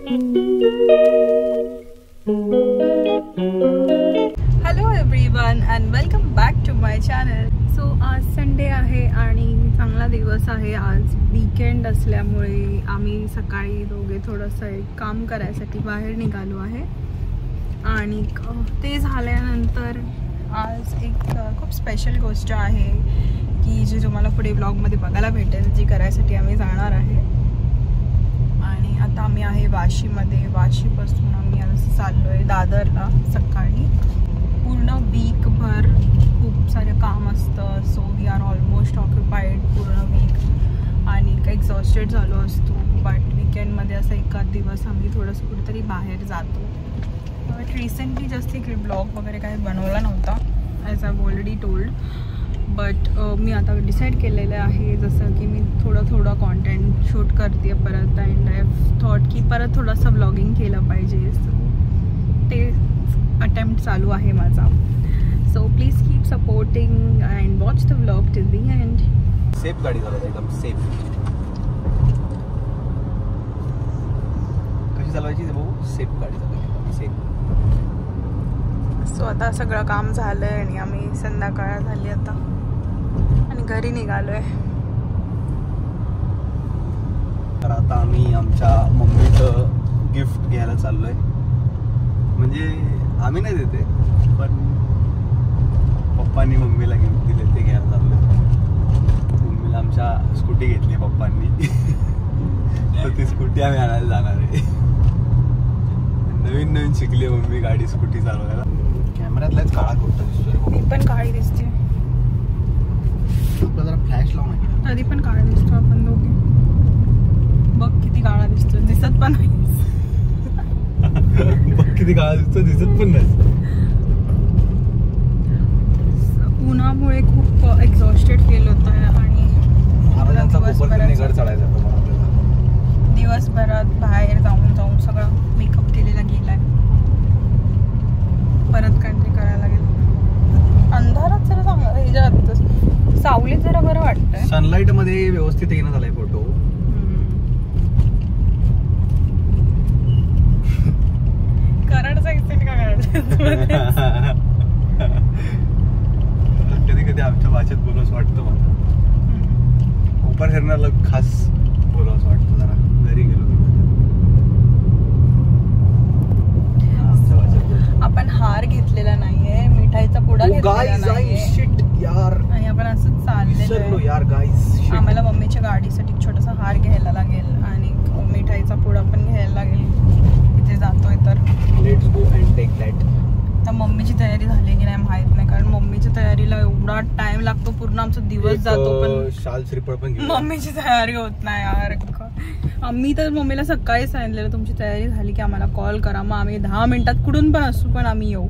Hello everyone and welcome back to my channel. So आज Sunday आहे आणि चांगला दिवस आहे. आज वीकेंड असल्यामुळे आम्ही सकाळी दोघे थोडंसं एक काम करायसाठी बाहेर निघालो आहे आणि ते झाल्यानंतर आज एक खूप स्पेशल गोष्ट आहे की जी तुम्हाला पुढे ब्लॉगमध्ये बघायला भेटेल, जी करायसाठी आम्ही जाणार आहे. आणि आता आम्ही आहे वाशीमध्ये. वाशीपासून आम्ही आज चाललो आहे दादरला. सकाळी पूर्ण वीकभर खूप सारं काम असतं. So we are almost occupied पूर्ण वीक आणि एक्झॉस्टेड झालो असतो. बट वीकेंडमध्ये असं एखाद दिवस आम्ही थोडंसं कुठेतरी बाहेर जातो. बट रिसेंटली जास्त एक ब्लॉग वगैरे काही बनवला नव्हता as I already told. But मी आता डिसाईड केलेलं आहे जसं की मी थोडं कॉन्टेंट शूट करते परत. अँड आय थॉट की परत थोडंसं ब्लॉगिंग केलं पाहिजे. सो ते अटेम्प्ट चालू आहे माझा. So please keep supporting and watch the vlog till the end. Safe गाडी चालवायची, एकदम सेफ. कशी चालवायची भाऊ? सेफ गाडी चालवायची, सेफ. सो आता सगळं काम झालं आहे आणि आम्ही संध्याकाळ झाली आता आणि घरी निघालो आहे. तर आता आम्ही आमच्या मम्मीचं गिफ्ट घ्यायला चाललो आहे. म्हणजे आम्ही नाही देते, पण पप्पांनी मम्मीला गिफ्ट दिले, ते घ्यायला चाललो आहे. मम्मीला आमच्या स्कूटी घेतली पप्पांनी. तर ती स्कूटी आम्ही आणायला जाणार आहे. नवीन शिकली मम्मी गाडी, स्कूटी चालवायला. कॅमेऱ्यातलाच काळा कुठं दिसतोय. मी पण काळी दिसते. आपला जरा फ्लॅश लावून तरी पण काळा दिसतो आपण दोघे. बघ किती काळा दिसतो, दिसत पण नाही. बघ किती काळा दिसतो, दिसत पण नाही. उन्हामुळे खूप एक्झॉस्टेड फील होत आहे आणि दिवसभरात बाहेर जाऊन सगळं मेकअप केलेला गेलाय. परत काहीतरी करायला लागेल. अंधारात जरा चांगलं ह्याच्यात सावलीत जरा बरं वाटतंय. सनलाइट मध्ये व्यवस्थित येणं झालाय फोटो. कराडचा एक्सेंट का करायचं? कधी आमच्या भाषेत बोलवस वाटतं मला. उपर फिरण्याला खास बोलवस वाटतं जरा. घरी गेलो आपण हार घेतलेला नाहीये, मिठाईचा पुडा घेतलेला नाहीये यार. आणि आपण असंच चाललेलो यार गाईस. आम्हाला मम्मीच्या गाडीसाठी छोटासा हार घ्यायला लागेल आणि मिठाईचा पुडा पण घ्यायला लागेल. इथे जातोय तर let's go and take that. तर मम्मीची तयारी झाली की नाही माहित नाही, कारण मम्मीच्या तयारीला एवढा टाइम लागतो. पूर्ण आमचा दिवस जातो पण शाल श्रीफळ पण मम्मीची तयारी होत नाही यार. आम्ही तर मम्मीला सकाळी सांगितलेलं तुमची तयारी झाली की आम्हाला कॉल करा. मग आम्ही 10 मिनिटात कुठून पण असू पण आम्ही येऊ.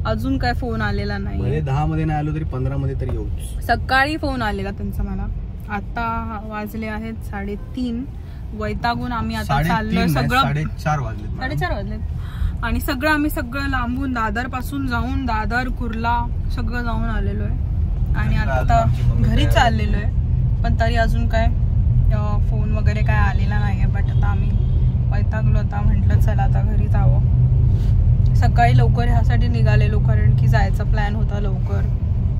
अजून काय फोन आलेला नाही. 10 मध्ये नाही आलो तरी 15 मध्ये तरी येऊ. सकाळी फोन आलेला त्यांचा मला. आता वाजले आहेत 3:30. वैतागून आम्ही आता चाललोय. सगळं 4:30 वाजले आणि सगळं लांबून दादर पासून जाऊन दादर कुर्ला सगळं जाऊन आलेलो आहे आणि आता घरी चाललेलो आहे. पण तरी अजून काय फोन वगैरे काय आलेला नाही आहे. बट आता आम्ही वैतागलो. आता म्हटलं चला आता घरी जावं. सकाळी लवकर ह्यासाठी निघालेलो कारण की जायचा प्लॅन होता लवकर.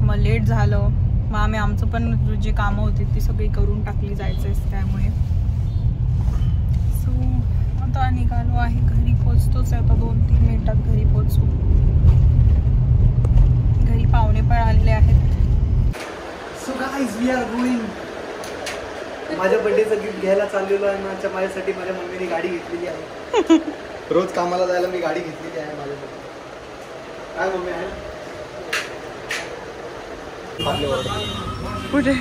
मग लेट झालं. मग आम्ही आमचं पण जी कामं होती ती सगळी करून टाकली जायचंच त्यामुळे. सो आता निघालो आहे. घरी पोचतोच आहे आता. 2-3 मिनिटात घरी पोचू. घरी पाहुणे पण आलेले आहेत. So guys we are going. माझ्या बर्थडेचं गिफ्ट घ्यायला चाललेलो आहे. माझ्यासाठी माझ्या मम्मीने गाडी घेतलेली आहे. रोज कामाला जायला मी गाडी घेतलेली आहे माझ्यासाठी. काय मम्मी आहे कुठे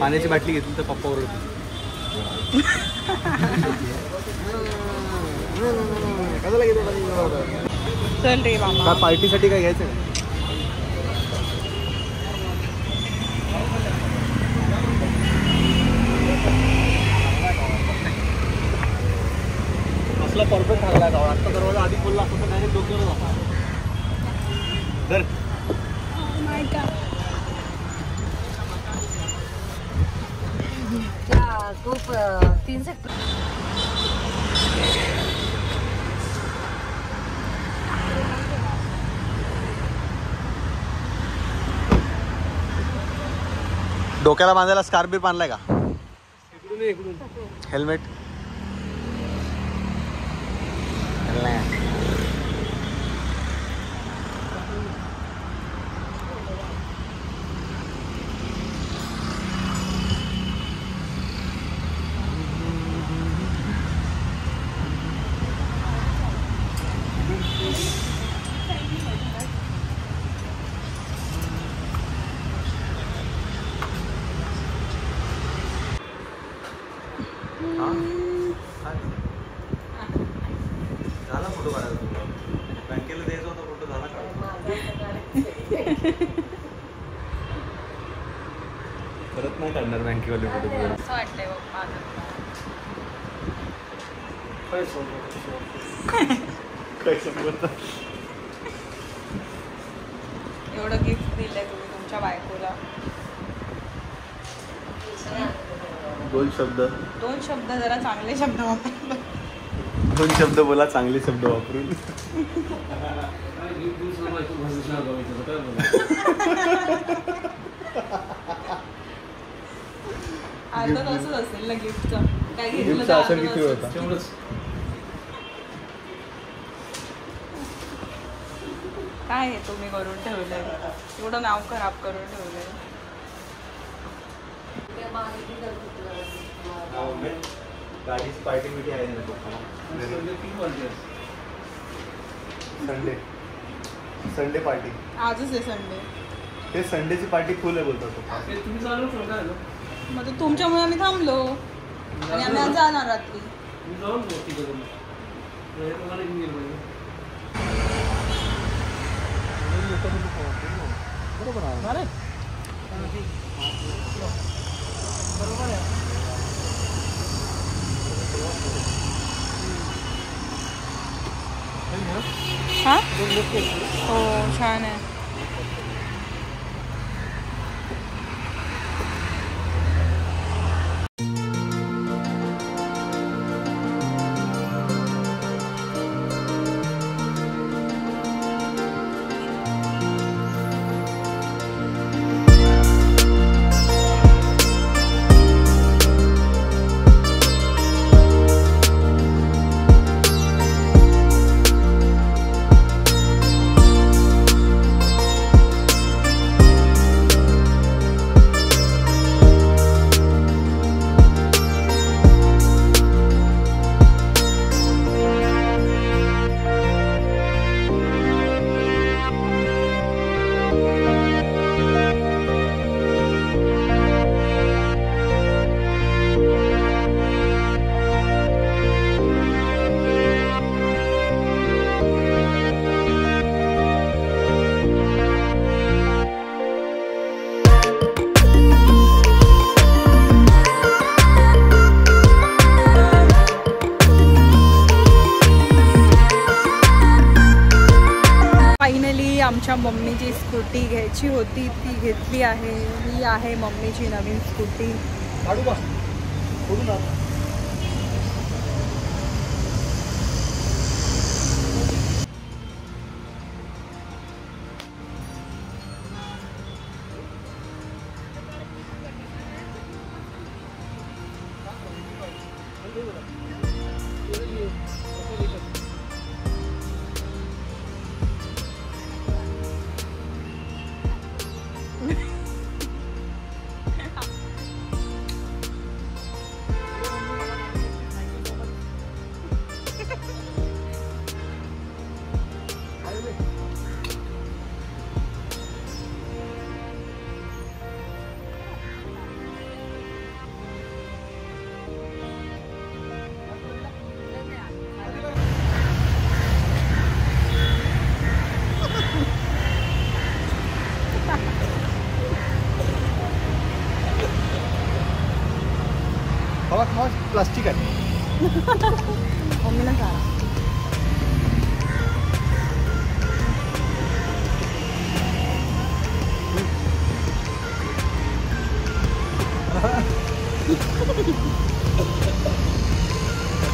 पाण्याची बाटली घेतली तर पप्पा ओरडतो. चल रे मामा. काय पार्टीसाठी काय घ्यायचं? असला परफेक्ट ठरला आहे. आता दरवाजा आधी बोलला असतो तर डायरेक्ट डोक्यावर जातो. खूप 3 सेक्टर डोक्याला बांधायला स्कार्फ बी बांधलाय का? हेल्मेट झाला फोटो काढायचा. बँकेला द्यायचा होता फोटो, झाला का? परत नाही काढणार बँकेवाले फोटो. असं वाटतंय बघ माझं. एवढं गिफ्ट दिलंय तुम्ही तुमच्या बायकोला. दोन शब्द जरा चांगले शब्द वापरा. 2 शब्द बोला, चांगले शब्द वापरून. अर्धा तासच असेल ना गिफ्टचं. काय घेतलं गिफ्टचा असं किती वेळ होता? काय आहे तुम्ही करून ठेवलंय, एवढं नाव खराब करून ठेवलंय. गाडीची पार्टी बिटी आहे ना संडे पार्टी. आजच आहे संडे. ते संडेची पार्टी फुल आहे बोलतो. मग तुमच्यामुळे आम्ही थांबलो आणि आम्ही आज जाणार रात्री. बरोबर आहे. हा? हो छान आहे. आमच्या मम्मीची स्कूटी घ्यायची होती, ती घेतली आहे. ही आहे मम्मीची नवीन स्कूटी. प्लास्टिक आहे. मम्मीला सांगा.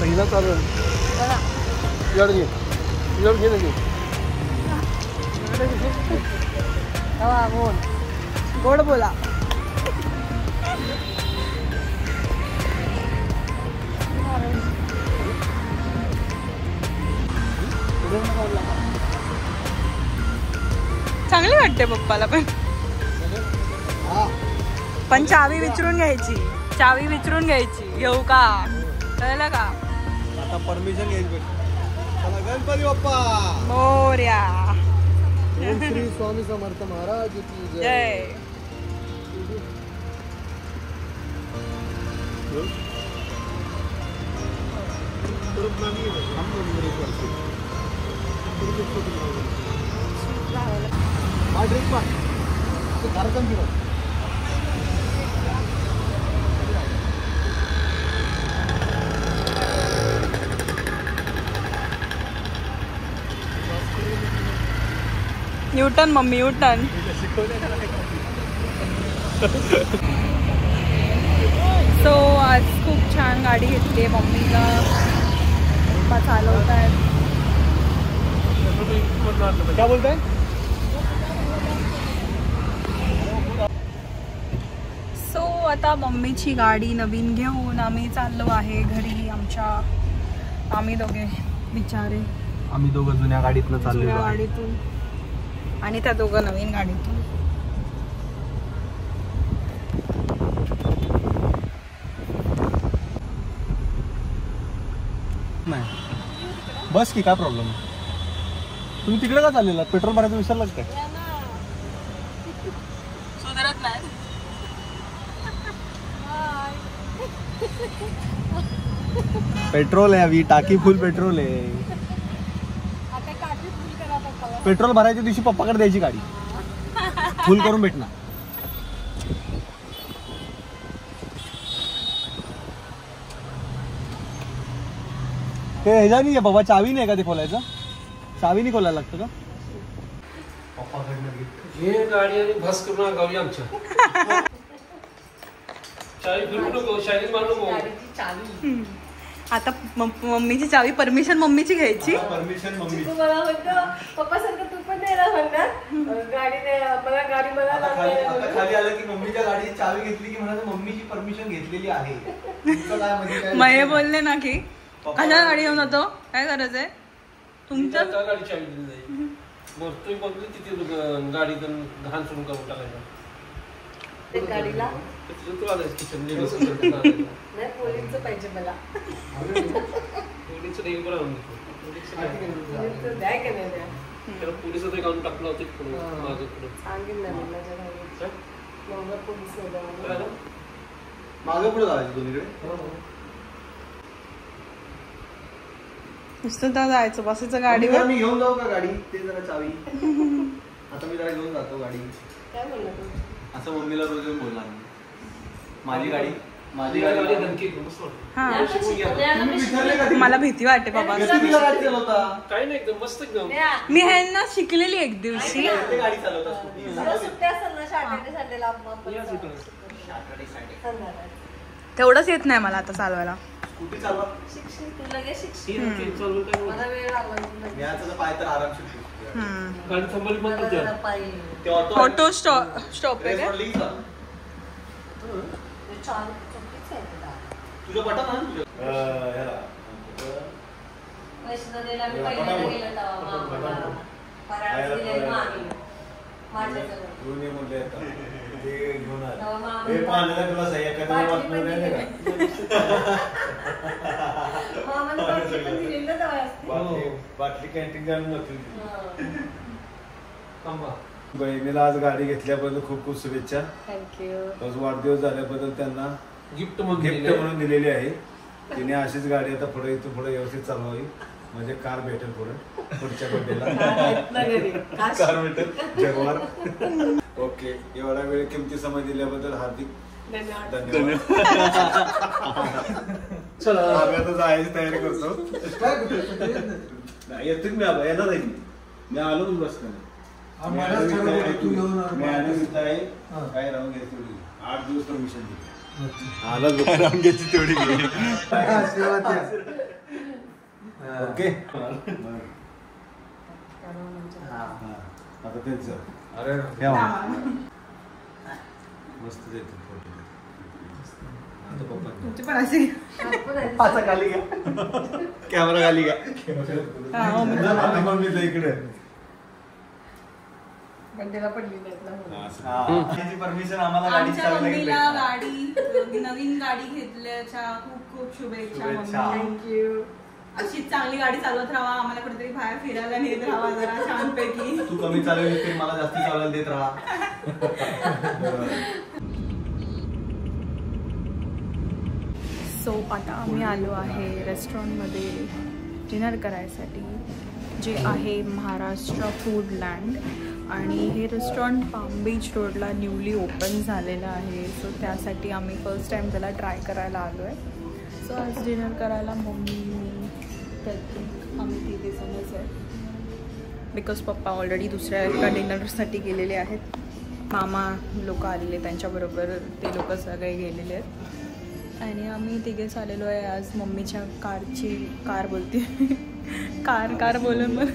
पहिला चालू आहे. गोड बोला. वाटते पप्पाला पण चावी विचारून घ्यायची. चावी विचारून घ्यायची. घेऊ का? कळलं का? आता परमिशन घ्यायची. गणपती बाप्पा मोरया. श्री स्वामी समर्थ महाराज की जय. Newton mummy Newton. सो आज खूप छान गाडी घेतली आहे मम्मीला. पप्पा चालवत आहेत. काय बोलताय? सो आता मम्मीची गाडी नवीन घेऊन आम्ही चाललो आहे घरी आमच्या. आम्ही दोघे बिचारे. आम्ही दोघं जुन्या गाडीतनं चाललेलो आहे. गाडीतून आणि त्या दोघं नवीन गाडीतून. नाही बस की काय प्रॉब्लेम आहे? तुम्ही तिकडे का चाललेला? पेट्रोल भरायचं विसरलात काय? सुधारत नाही. पेट्रोल आहे अभी. टाकी फुल पेट्रोल आहे. पेट्रोल भरायच्या दिवशी पप्पाकडे द्यायची गाडी. फुल करून भेटणार. ते ह्याच्या नाही आहे बाबा. चावी नाही का ते खोलायचं? चावी नाही खोलायला लागतं का? हे गाडी आणि बस करून गावी आमच्या. चावी फिरू नको. शाळेत मारू नको. आता मम्मीची चावी. परमिशन मम्मीची घ्यायची. Permission mummy. मला म्हणतो पप्पा सारखं तू पण द्यायला म्हणणार गाडी मला गाडी मला आता खाली आलं की मम्मीच्या गाडीची चावी घेतली की म्हणायचं मम्मीची परमिशन घेतलेली आहे. मये बोलले ना की कशा गाडी घेऊन जातो? काय गरज आहे तुमच्या? गाडी चावी दिली नाही. मग तुम्ही बघली तिथे गाडीतून घाण सोडून करून टाकायचं गाडीला. तू आलायस किचन नाही पोलीसचं पाहिजे मला. पोलीसचं नाही बरं द्या का नाही द्या. त्याला पोलिसात काढून टाकलं होतं माझं पुढे. सांगेन ना मी माझ्या घरी. नवरा पोलीस नाही. मागं पुढे जायचं दोन्हीकडे. नुसतं तर जायचं बसायचं गाडीवर. मी घेऊन जाऊ का गाडी? ते जरा चावी. आता मी जरा घेऊन जातो गाडी. काय म्हणला तू? असं मम्मीला रोज येऊन बोलणार. माझी गाडी. माझी गाडी गाडी. धमकी मला भीती वाटते बाबा. गाडी चालवता? काही नाही एकदम मस्त एकदम. मी ह्यांना शिकलेली एक दिवशी. गाडी चालवता स्कूटी. सुट्ट्या असेल ना सॅटर्डे तेवढंच येत नाही मला आता चालवायला. स्कूटी चालवा. शिक्षण तू लगेच शिक्षण. चालू मला वेळ लागला. याचा पाय तर आरामशीर. गाडी थांबवली पण ते ऑटो. ऑटो स्टॉप आहे का? तुझं बटन आहे तुझं. वैष्णोदेवीला मी पहिल्यांदा गेलो तेव्हा फराळ दिलेलं मागे माझ्याजवळ. दोन्ही मुले ते घेऊन आले. तेव्हा मग हे पाण्याचा ग्लास आहे एखाद्या वाटणार नाही का? मामाने बाटली पण दिलेली ना तेव्हा. बाटली कॅन्टीन घालून नव्हती. थांबा. बहिणीला आज गाडी घेतल्याबद्दल खूप खूप शुभेच्छा. थँक्यू. आज वाढदिवस झाल्याबद्दल त्यांना गिफ्ट गिफ्ट म्हणून दिलेली आहे. तिने अशीच गाडी आता पुढे इथून पुढे व्यवस्थित चालवावी. म्हणजे कार भेटेल पुढे पुढच्या बड्डेला. कार भेटेल जगवार. ओके. एवढा वेळ किमती समय दिल्याबद्दल हार्दिक धन्यवाद. चला आम्ही आता जायची तयारी करतो. येतो मी आलो. येणार नाही मी आलो तू बस का काय राहून घ्यायची 8 दिवस परमिशन दिली. आला राहून घ्यायची तेवढी. ओके. आता तेच अरे मस्त देतो फोटो. तुमची पण अशी. खाली घ्या. कॅमेरा खाली घ्या. मम्मीला इकडे बड्डेला पडली नाहीत ना परमिशन आम्हाला गाडी आमच्या मम्मीला गाडी नवीन गाडी घेतल्याच्या खूप खूप शुभेच्छा मम्मी. थँक्यू. अशीच चांगली गाडी चालवत राहा, आम्हाला कुठेतरी बाहेर फिरायला नेत राहा जरा छानपैकी. तू कमी चालवली तरी मला जास्ती चालवायला देत राहा. सो आता आम्ही आलो आहे रेस्टॉरंटमध्ये डिनर करायसाठी, जे आहे महाराष्ट्र फूडलँड. आणि हे रेस्टॉरंट पाम बीच रोडला न्यूली ओपन झालेलं आहे. सो त्यासाठी आम्ही फर्स्ट टाईम त्याला ट्राय करायला आलो आहे. सो आज डिनर करायला मम्मी मी आम्ही तिथे समज आहे, बिकॉज पप्पा ऑलरेडी दुसऱ्या एका डिनरसाठी गेलेले आहेत. मामा लोक आलेले, त्यांच्याबरोबर ते लोक सगळे गेलेले आहेत. आणि आम्ही तिघेच आलेलो आहे आज मम्मीच्या कार बोलते कार बोलून मग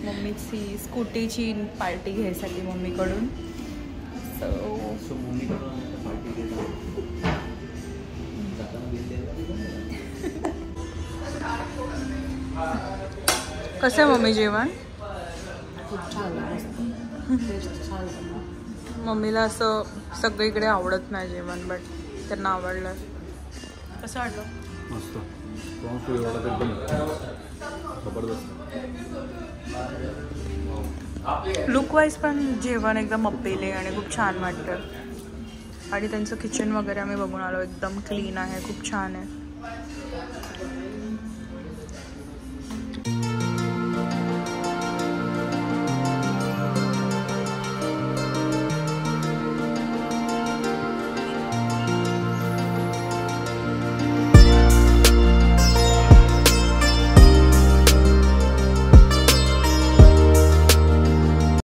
मम्मीची स्कूटीची पार्टी घ्यायसाठी मम्मीकडून. सो कसं आहे मम्मी जेवण? खूप छान आहे. छान. मम्मीला असं सगळीकडे आवडत नाही जेवण, बट त्यांना आवडलं. कसं वाटलं? मस्त. लुक वाईज पण जेवण एकदम अपेले आणि खूप छान वाटतं. आणि त्यांचं किचन वगैरे आम्ही बघून आलो, एकदम क्लीन आहे, खूप छान आहे.